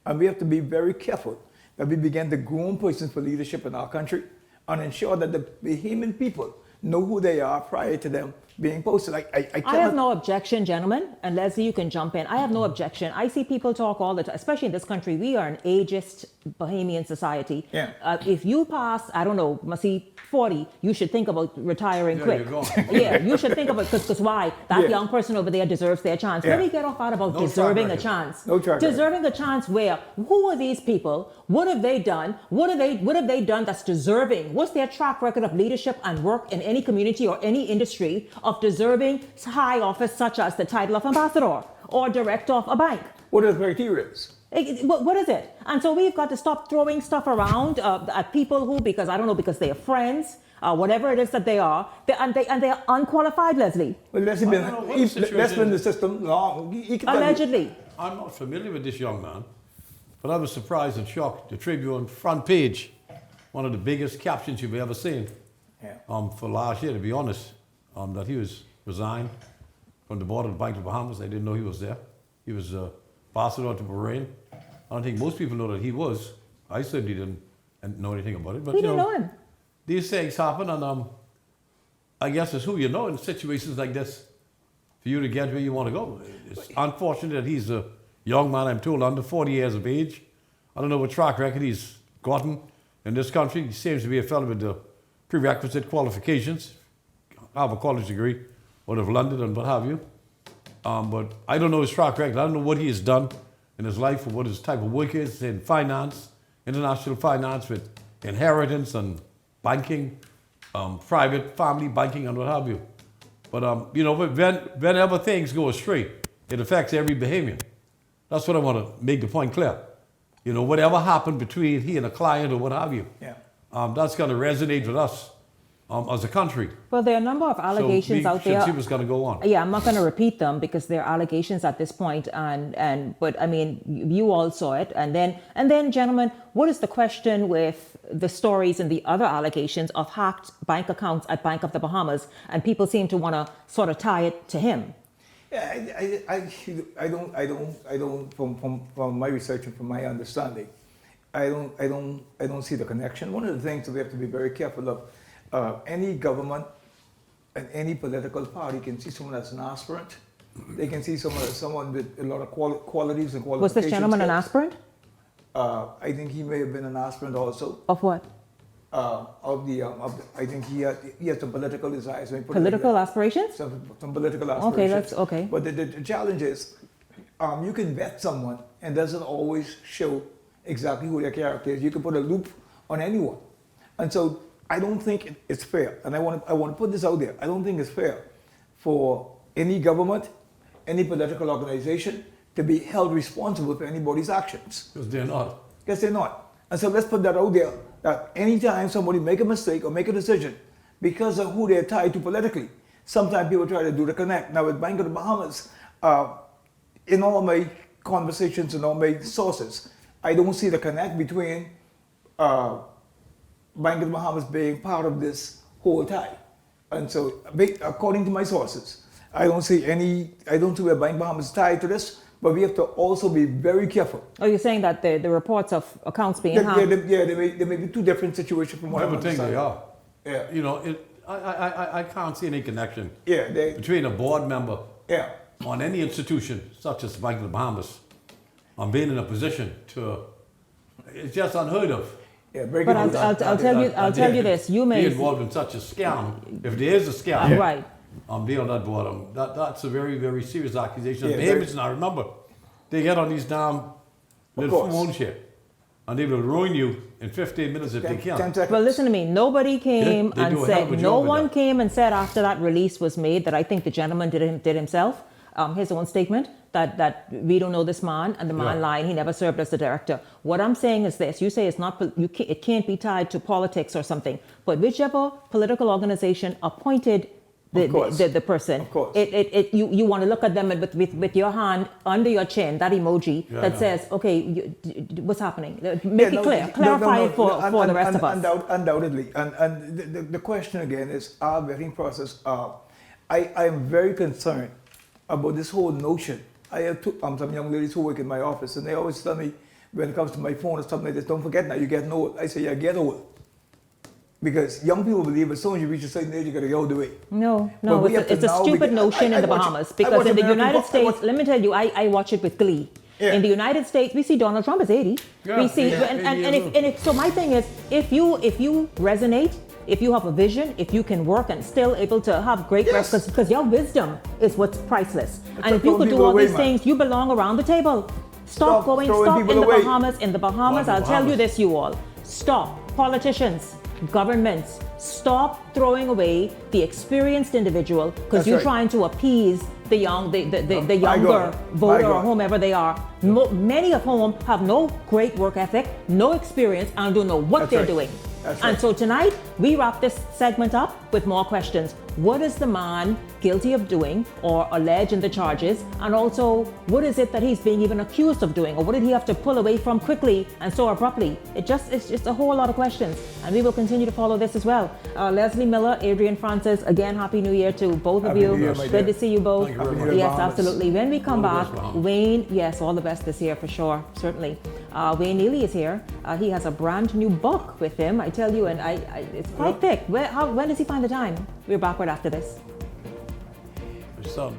Speaker 10: And we have to be very careful that we begin to groom persons for leadership in our country and ensure that the Bahamian people know who they are prior to them being posted. I
Speaker 2: have no objection, gentlemen, and Leslie, you can jump in. I have no objection. I see people talk all the time, especially in this country. We are an ageist Bahamian society.
Speaker 10: Yeah.
Speaker 2: If you pass, I don't know, must see 40, you should think about retiring quick. Yeah, you should think about, because why? That young person over there deserves their chance.
Speaker 10: Yeah.
Speaker 2: Let me get off out about deserving a chance.
Speaker 10: No track record.
Speaker 2: Deserving a chance where? Who are these people? What have they done? What have they done that's deserving? What's their track record of leadership and work in any community or any industry of deserving high office such as the title of ambassador or director of a bank?
Speaker 10: What are the criteria?
Speaker 2: What is it? And so we've got to stop throwing stuff around at people who, because I don't know, because they are friends, whatever it is that they are, and they are unqualified, Leslie.
Speaker 10: Well, Leslie been in the system long.
Speaker 2: Allegedly.
Speaker 9: I'm not familiar with this young man, but I was surprised and shocked. The Tribune front page, one of the biggest captions you've ever seen.
Speaker 10: Yeah.
Speaker 9: For last year, to be honest, that he was resigned from the board of the Bank of the Bahamas. I didn't know he was there. He was ambassador to Bahrain. I don't think most people know that he was. I certainly didn't know anything about it. But
Speaker 2: we didn't know him.
Speaker 9: These things happen, and I guess it's who you know in situations like this for you to get where you want to go. It's unfortunate that he's a young man, I'm told, under 40 years of age. I don't know what track record he's gotten in this country. He seems to be a fellow with the prerequisite qualifications, have a college degree, out of London and what have you. But I don't know his track record. I don't know what he has done in his life or what his type of work is in finance, international finance with inheritance and banking, private family banking and what have you. But, whenever things go astray, it affects every Bahamian. That's what I want to make the point clear. Whatever happened between he and a client or what have you, that's going to resonate with us as a country.
Speaker 2: Well, there are a number of allegations out there.
Speaker 9: See what's going to go on.
Speaker 2: Yeah, I'm not going to repeat them because they're allegations at this point. But I mean, you all saw it. And then, gentlemen, what is the question with the stories and the other allegations of hacked bank accounts at Bank of the Bahamas? And people seem to want to sort of tie it to him.
Speaker 10: Yeah, I don't. From my research and from my understanding, I don't see the connection. One of the things that we have to be very careful of. Any government and any political party can see someone as an aspirant. They can see someone with a lot of qualities and qualifications.
Speaker 2: Was this gentleman an aspirant?
Speaker 10: I think he may have been an aspirant also.
Speaker 2: Of what?
Speaker 10: I think he has some political desires.
Speaker 2: Political aspirations?
Speaker 10: Some political aspirations.
Speaker 2: Okay.
Speaker 10: But the challenge is, you can vet someone and doesn't always show exactly who their character is. You can put a loop on anyone, and so. I don't think it's fair, and I want to put this out there. I don't think it's fair for any government, any political organization to be held responsible for anybody's actions.
Speaker 9: Because they're not.
Speaker 10: Yes, they're not. And so let's put that out there, that anytime somebody make a mistake or make a decision because of who they're tied to politically, sometimes people try to do the connect. Now with Bank of the Bahamas, in all my conversations and all my sources, I don't see the connect between Bank of the Bahamas being part of this whole tie. And so, according to my sources, I don't see where Bank of the Bahamas is tied to this, but we have to also be very careful.
Speaker 2: Oh, you're saying that the reports of accounts being hacked?
Speaker 10: There may be two different situations from what I
Speaker 9: think they are.
Speaker 10: Yeah.
Speaker 9: I can't see any connection
Speaker 10: Yeah,
Speaker 9: between a board member
Speaker 10: yeah.
Speaker 9: on any institution, such as Bank of the Bahamas, on being in a position to It's just unheard of.
Speaker 10: Yeah, very
Speaker 2: But
Speaker 10: good.
Speaker 2: I'll tell you this. You may
Speaker 9: be involved in such a scam. If there is a scam,
Speaker 2: right.
Speaker 9: They are not bottom. That's a very, very serious accusation.
Speaker 10: Yeah,
Speaker 9: Bahamas now, remember, they get on these damn little phones here, and they will ruin you in 15 minutes if they can.
Speaker 10: 10 seconds.
Speaker 2: Well, listen to me. Nobody came
Speaker 9: They
Speaker 2: and
Speaker 9: do a hell of
Speaker 2: said,
Speaker 9: a
Speaker 2: no
Speaker 9: job with
Speaker 2: one
Speaker 9: that.
Speaker 2: came and said after that release was made that I think the gentleman did himself, his own statement, that we don't know this man, and the man lying, he never served as the director. What I'm saying is this, you say it's not, it can't be tied to politics or something, but whichever political organization appointed the person,
Speaker 10: Of course.
Speaker 2: you want to look at them with your hand under your chin, that emoji that says, okay, what's happening? Make it clear. Clarify it for the rest of us.
Speaker 10: Undoubtedly. And the question again is our vetting process. I am very concerned about this whole notion. I have some young ladies who work in my office, and they always tell me when it comes to my phone or something like this, don't forget now, you're getting old. I say, yeah, get old. Because young people believe as soon as you reach a certain age, you got to go the way.
Speaker 2: No,
Speaker 10: we have
Speaker 2: it's
Speaker 10: to
Speaker 2: a
Speaker 10: now
Speaker 2: stupid
Speaker 10: begin-
Speaker 2: notion in the Bahamas. Because in the United States, let me tell you, I watch it with glee.
Speaker 10: Yeah.
Speaker 2: In the United States, we see Donald Trump is 80.
Speaker 9: Yeah,
Speaker 2: We see,
Speaker 9: yeah,
Speaker 2: and if so my thing is, if you resonate, if you have a vision, if you can work and still able to have great
Speaker 10: Yes.
Speaker 2: because your wisdom is what's priceless. And if you
Speaker 10: throwing
Speaker 2: could do
Speaker 10: people
Speaker 2: all
Speaker 10: away,
Speaker 2: these
Speaker 10: man.
Speaker 2: things, you belong around the table.
Speaker 10: Stop
Speaker 2: Stop
Speaker 10: throwing
Speaker 2: in
Speaker 10: people
Speaker 2: the
Speaker 10: away.
Speaker 2: Bahamas. In the Bahamas,
Speaker 9: Why
Speaker 2: I'll tell you
Speaker 9: Bahamas?
Speaker 2: this, you all. Stop. Politicians, governments, stop throwing away the experienced individual because
Speaker 10: That's
Speaker 2: you're
Speaker 10: right.
Speaker 2: trying to appease the younger
Speaker 10: God.
Speaker 2: voter
Speaker 10: My
Speaker 2: or
Speaker 10: God.
Speaker 2: whomever they are. Many of whom have no great work ethic, no experience, and don't know what
Speaker 10: That's
Speaker 2: they're
Speaker 10: right.
Speaker 2: doing.
Speaker 10: That's
Speaker 2: And
Speaker 10: right.
Speaker 2: so tonight, we wrap this segment up with more questions. What is the man guilty of doing or alleged in the charges? And also, what is it that he's being even accused of doing? Or what did he have to pull away from quickly and so abruptly? It's just a whole lot of questions. And we will continue to follow this as well. Leslie Miller, Adrian Francis, again, Happy New Year to both of
Speaker 10: Happy
Speaker 2: you.
Speaker 10: New Year, my
Speaker 2: Good
Speaker 10: dear.
Speaker 2: to see you both.
Speaker 9: Thank you very
Speaker 10: Happy much. New Year,
Speaker 2: Yes,
Speaker 10: Bahamas.
Speaker 2: absolutely. When we come
Speaker 9: All the
Speaker 2: back,
Speaker 9: best, Bahamas.
Speaker 2: Wayne, yes, all the best this year for sure, certainly. Wayne Neely is here. He has a brand new book with him, I tell you, and it's quite thick. When does he find the time? We're back right after this.
Speaker 9: So,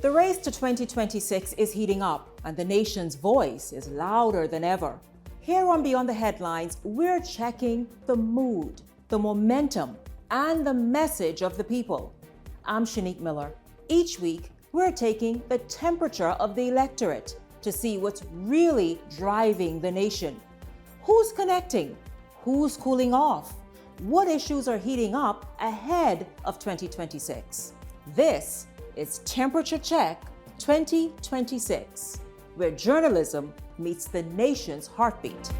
Speaker 2: The race to 2026 is heating up, and the nation's voice is louder than ever. Here on Beyond the Headlines, we're checking the mood, the momentum, and the message of the people. I'm Shanique Miller. Each week, we're taking the temperature of the electorate to see what's really driving the nation. Who's connecting? Who's cooling off? What issues are heating up ahead of 2026? This is Temperature Check 2026, where journalism meets the nation's heartbeat.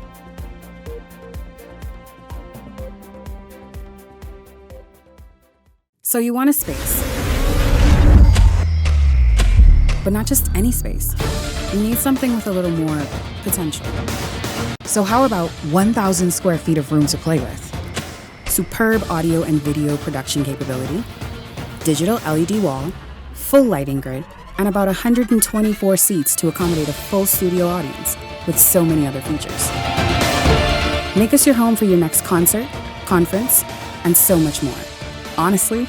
Speaker 1: So you want a space. But not just any space. You need something with a little more potential. So how about 1,000 square feet of room to play with? Superb audio and video production capability, digital LED wall, full lighting grid, and about 124 seats to accommodate a full studio audience with so many other features. Make us your home for your next concert, conference, and so much more. Honestly,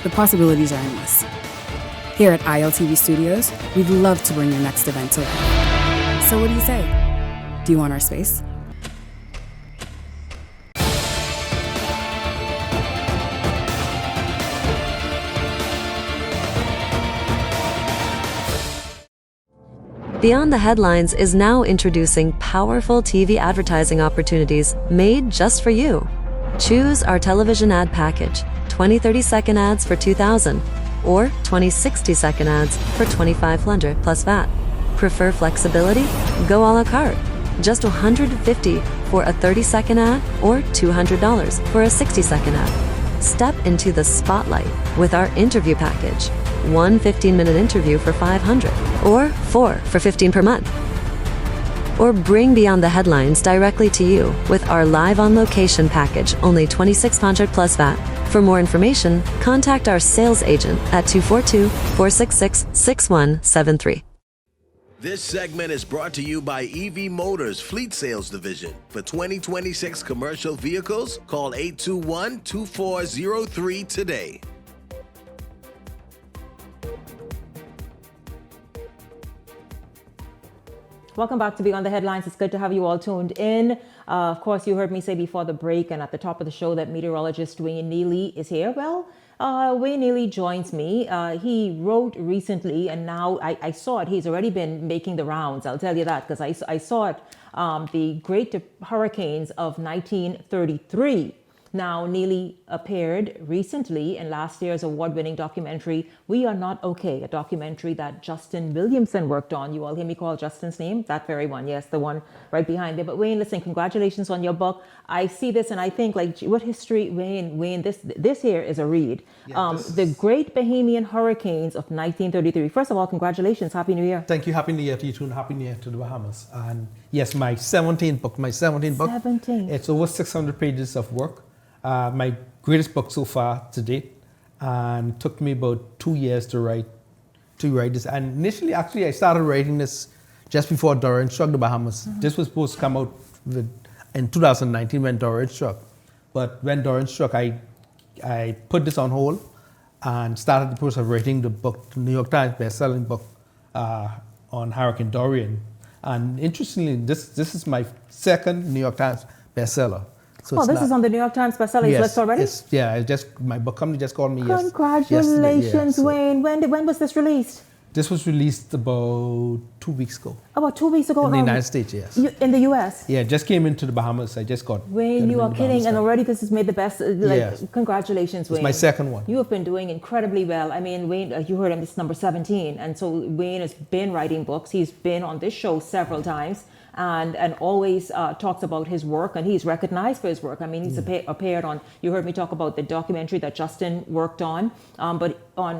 Speaker 1: the possibilities are endless. Here at ILTV Studios, we'd love to bring your next event to life. So what do you say? Do you want our space?
Speaker 7: Beyond the Headlines is now introducing powerful TV advertising opportunities made just for you. Choose our television ad package, 20 30-second ads for $2,000 or 20 60-second ads for $2,500 plus VAT. Prefer flexibility? Go a la carte. Just $150 for a 30-second ad or $200 for a 60-second ad. Step into the spotlight with our interview package. One 15-minute interview for $500 or 4 for $15 per month. Or bring Beyond the Headlines directly to you with our live on location package, only $2,600 plus VAT. For more information, contact our sales agent at 242-466-6173.
Speaker 8: This segment is brought to you by EV Motors Fleet Sales Division. For 2026 commercial vehicles, call 821-2403 today.
Speaker 2: Welcome back to Beyond the Headlines. It's good to have you all tuned in. Of course, you heard me say before the break and at the top of the show that meteorologist Wayne Neely is here. Well, Wayne Neely joins me. He wrote recently, and now I saw it. He's already been making the rounds. I'll tell you that because I saw it. The Great Hurricanes of 1933. Now, Neely appeared recently in last year's award-winning documentary, We Are Not Okay, a documentary that Justin Williamson worked on. You all hear me call Justin's name? That very one. Yes, the one right behind there. But Wayne, listen, congratulations on your book. I see this and I think, like, what history, Wayne, this here is a read. Yeah, the Great Bahamian Hurricanes of 1933. First of all, congratulations. Happy New Year.
Speaker 11: Thank you. Happy New Year to you too, and Happy New Year to the Bahamas. And yes, my 17th book. 17. It's over 600 pages of work. My greatest book so far to date, and took me about 2 years to write this. And initially, actually, I started writing this just before Dorian struck the Bahamas. Mm-hmm. This was supposed to come out in 2019 when Dorian struck. But when Dorian struck, I put this on hold and started the process of writing the book, the New York Times best-selling book on Hurricane Dorian. And interestingly, this is my second New York Times bestseller. So
Speaker 2: this is on the New York Times bestseller list already?
Speaker 11: My book company just called me
Speaker 2: Congratulations, Wayne. When was this released?
Speaker 11: This was released about 2 weeks ago.
Speaker 2: About 2 weeks ago?
Speaker 11: In the United States, yes.
Speaker 2: In the U.S.?
Speaker 11: Yeah, just came into the Bahamas. I just got...
Speaker 2: Wayne, you are kidding. And already this has made the best... Yes. Congratulations, Wayne.
Speaker 11: It's my second one.
Speaker 2: You have been doing incredibly well. I mean, Wayne, you heard him, this is number 17. And so Wayne has been writing books. He's been on this show several times. And always talks about his work, and he's recognized for his work. I mean, he's appeared on, you heard me talk about the documentary that Justin worked on, but on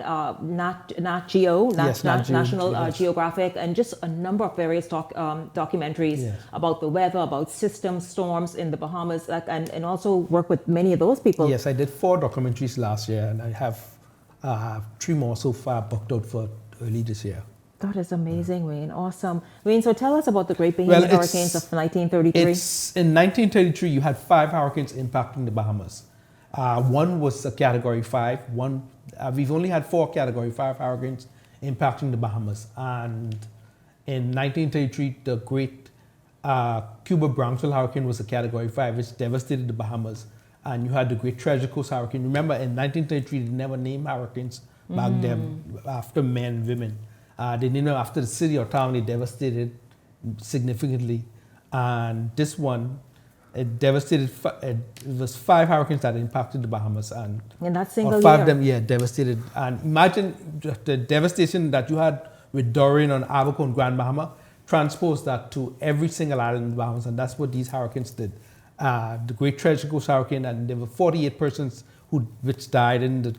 Speaker 2: Nat Geo, National Geographic, and just a number of various documentaries about the weather, about systems, storms in the Bahamas, and also work with many of those people.
Speaker 11: Yes, I did 4 documentaries last year, and I have 3 more so far booked out for early this year.
Speaker 2: That is amazing, Wayne. Awesome. Wayne, so tell us about the Great Bahamian Hurricanes of 1933.
Speaker 11: In 1933, you had 5 hurricanes impacting the Bahamas. One was a Category 5. We've only had 4 Category 5 hurricanes impacting the Bahamas. And in 1933, the Great Cuba Brownsville hurricane was a Category 5, which devastated the Bahamas. And you had the Great Treasure Coast hurricane. Remember, in 1933, they never named hurricanes back then after men and women. They named them after the city or town they devastated significantly. And this one, it devastated, it was 5 hurricanes that impacted the Bahamas. And
Speaker 2: in that single year?
Speaker 11: 5 of them, devastated. And imagine the devastation that you had with Dorian on Abaco and Grand Bahama, transpose that to every single island in the Bahamas. And that's what these hurricanes did. The Great Treasure Coast hurricane, and there were 48 persons which died in the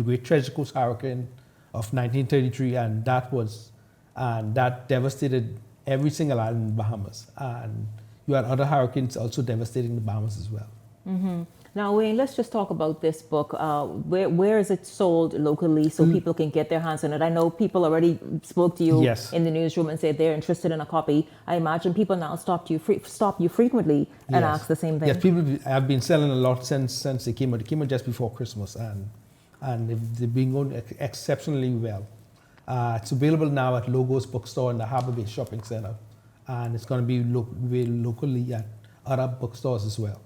Speaker 11: Great Treasure Coast hurricane of 1933, and that devastated every single island in the Bahamas. And you had other hurricanes also devastating the Bahamas as well.
Speaker 2: Mm-hmm. Now, Wayne, let's just talk about this book. Where is it sold locally so people can get their hands on it? I know people already spoke to you in the newsroom and said they're interested in a copy. I imagine people now stop you frequently and ask the same thing.
Speaker 11: Yes, people have been selling a lot since they came out. They came out just before Christmas, and they've been going exceptionally well. It's available now at Logos Bookstore in the Harbour Bay Shopping Center, and it's going to be locally at other bookstores as well.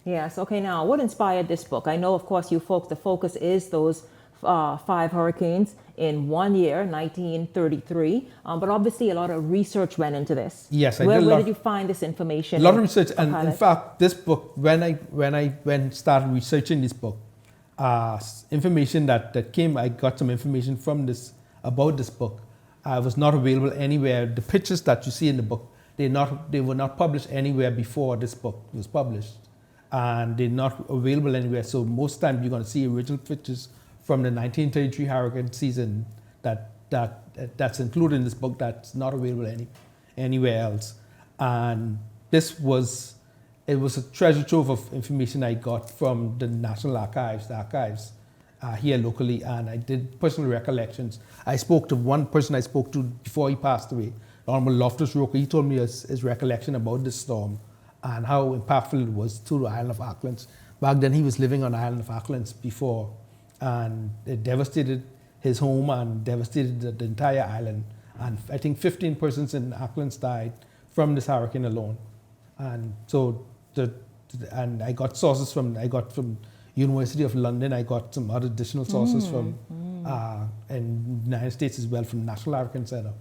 Speaker 2: Yes. Okay. Now, what inspired this book? I know, of course, you folks, the focus is those 5 hurricanes in 1 year, 1933. But obviously, a lot of research went into this.
Speaker 11: Yes, I
Speaker 2: Where
Speaker 11: did
Speaker 2: did you find this information?
Speaker 11: A lot of research, and
Speaker 2: pilot?
Speaker 11: in fact, this book, when I started researching this book, information that came, I got some information from this about this book. Was not available anywhere. The pictures that you see in the book, they were not published anywhere before this book was published, and they're not available anywhere. So most times you're going to see original pictures from the 1933 hurricane season that's included in this book that's not available anywhere else. And it was a treasure trove of information I got from the National Archives, here locally, and I did personal recollections. I spoke to one person I spoke to before he passed away, Honorable Loftus Roker. He told me his recollection about this storm and how impactful it was to the island of Auckland. Back then he was living on the island of Auckland before, and it devastated his home and devastated the entire island. And I think 15 persons in Auckland died from this hurricane alone. And so, and I got sources from University of London. I got some other additional sources from in the United States as well, from National Hurricane Center.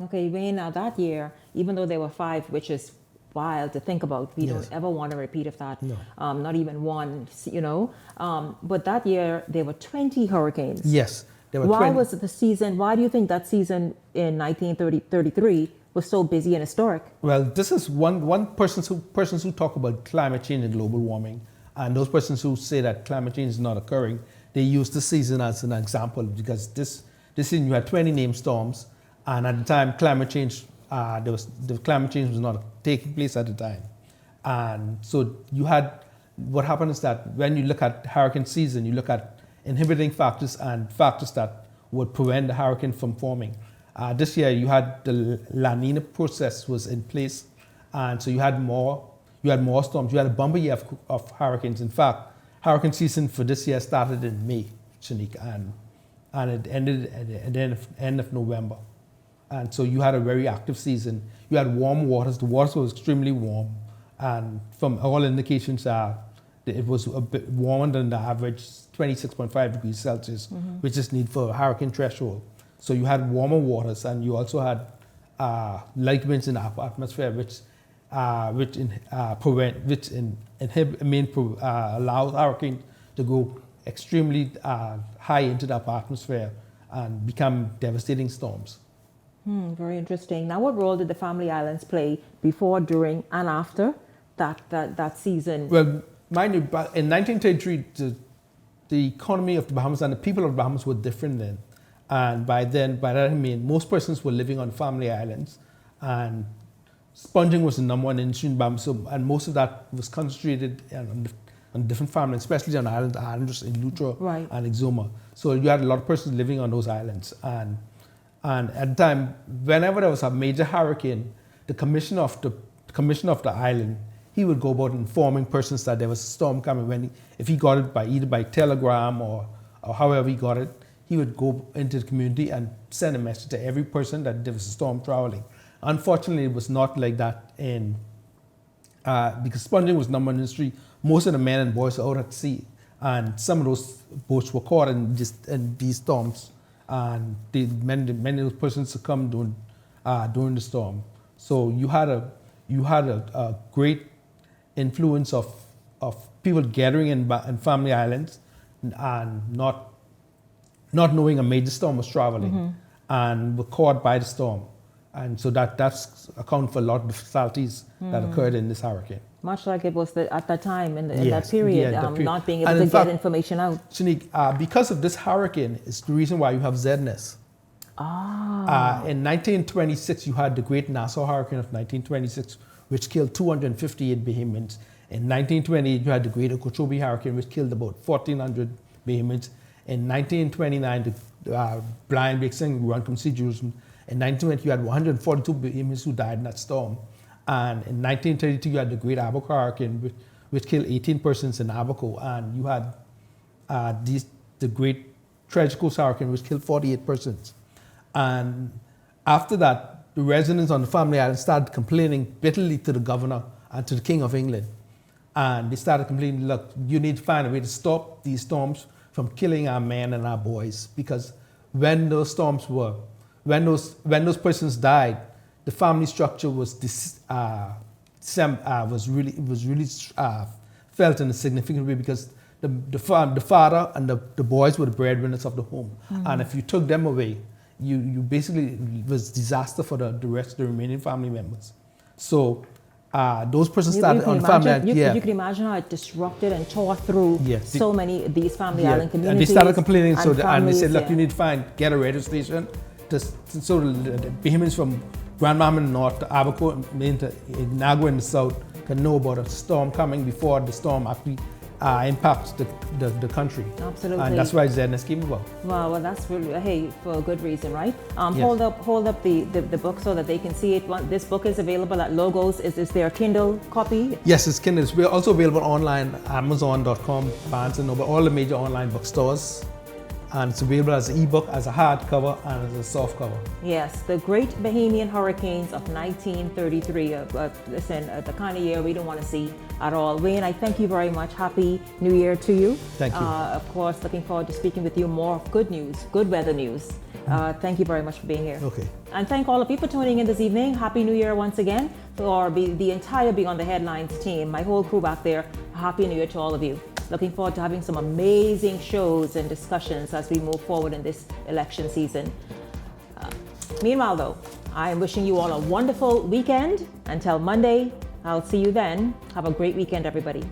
Speaker 2: Okay, Wayne, now that year, even though there were 5, which is wild to think about, we don't ever want a repeat of that,
Speaker 11: No.
Speaker 2: Not even one, but that year there were 20 hurricanes.
Speaker 11: Yes, there were
Speaker 2: Why
Speaker 11: 20.
Speaker 2: was the season, why do you think that season in 1933 was so busy and historic?
Speaker 11: Well, this is one persons who talk about climate change and global warming, and those persons who say that climate change is not occurring, they use this season as an example, because this season you had 20 named storms, and at the time climate change climate change was not taking place at the time. And so you had, what happened is that when you look at hurricane season, you look at inhibiting factors and factors that would prevent the hurricane from forming. This year you had the La Nina process was in place, and so you had more storms. You had a bumper year of hurricanes. In fact, hurricane season for this year started in May, Shanique, and it ended at the end of November. And so you had a very active season. You had warm waters. The waters was extremely warm. And from all indications, it was a bit warmer than the average 26.5 degrees Celsius, which is needed for a hurricane threshold. So you had warmer waters, and you also had light winds in the upper atmosphere, which allows hurricanes to go extremely high into the upper atmosphere and become devastating storms.
Speaker 2: Very interesting. Now, what role did the Family Islands play before, during, and after that season?
Speaker 11: Well, mind you, in 1933, the economy of the Bahamas and the people of the Bahamas were different then. And by that I mean most persons were living on Family Islands, and sponging was the number one industry in Bahamas, and most of that was concentrated on different farmlands, especially on islands in Lutra and Exuma. So you had a lot of persons living on those islands. And at the time, whenever there was a major hurricane, the commissioner of the island, he would go about informing persons that there was a storm coming. If he got it either by telegram or however he got it, he would go into the community and send a message to every person that there was a storm traveling. Unfortunately, it was not like that because sponging was number one industry. Most of the men and boys were out at sea, and some of those boats were caught in these storms. And many of those persons succumbed during the storm. So you had a great influence of people gathering in Family Islands and not knowing a major storm was traveling and were caught by the storm. And so that's account for a lot of the fatalities that occurred in this hurricane.
Speaker 2: Much like it was at that time in that period, not being able to get information out.
Speaker 11: Shanique, because of this hurricane is the reason why you have ZNS. In 1926, you had the Great Nassau Hurricane of 1926, which killed 258 Bahamians. In 1928, you had the Great Okeechobee Hurricane, which killed about 1,400 Bahamians. In 1929, the Brian Bixing run from Sea Jerusalem. In 1920, you had 142 Bahamians who died in that storm. And in 1932, you had the Great Abaco Hurricane, which killed 18 persons in Abaco. And you had the Great Treasure Coast Hurricane, which killed 48 persons. And after that, the residents on the Family Island started complaining bitterly to the governor and to the King of England. And they started complaining, look, you need to find a way to stop these storms from killing our men and our boys, because when those storms were, when those persons died, the family structure was really felt in a significant way, because the father and the boys were the breadwinners of the home, and if you took them away, you basically was disaster for the remaining family members. So those persons started on family.
Speaker 2: You can imagine how it disrupted and tore through so many of these family island communities.
Speaker 11: And they started complaining, and they said, look,
Speaker 2: yeah.
Speaker 11: you need to get a radio station, so the Bahamians from Grand Bahama in the north to Abaco into Nagua in the south can know about a storm coming before the storm actually impacts the country.
Speaker 2: Absolutely.
Speaker 11: And that's why ZNS came about.
Speaker 2: Wow, well, that's really, hey, for a good reason, right? Hold up the book so that they can see it. This book is available at Logos. Is there a Kindle copy?
Speaker 11: Yes, it's Kindle. We're also available online, Amazon.com, Barnes & Noble, all the major online bookstores. And it's available as an ebook, as a hardcover, and as a softcover.
Speaker 2: Yes, the Great Bahamian Hurricanes of 1933. Listen, the kind of year we don't want to see at all. Wayne, I thank you very much. Happy New Year to you.
Speaker 11: Thank you.
Speaker 2: Of course, looking forward to speaking with you more of good news, good weather news. Thank you very much for being here.
Speaker 11: Okay.
Speaker 2: And thank all of you for tuning in this evening. Happy New Year once again. For the entire Beyond the Headlines team, my whole crew back there, Happy New Year to all of you. Looking forward to having some amazing shows and discussions as we move forward in this election season. Meanwhile, though, I am wishing you all a wonderful weekend. Until Monday, I'll see you then. Have a great weekend, everybody.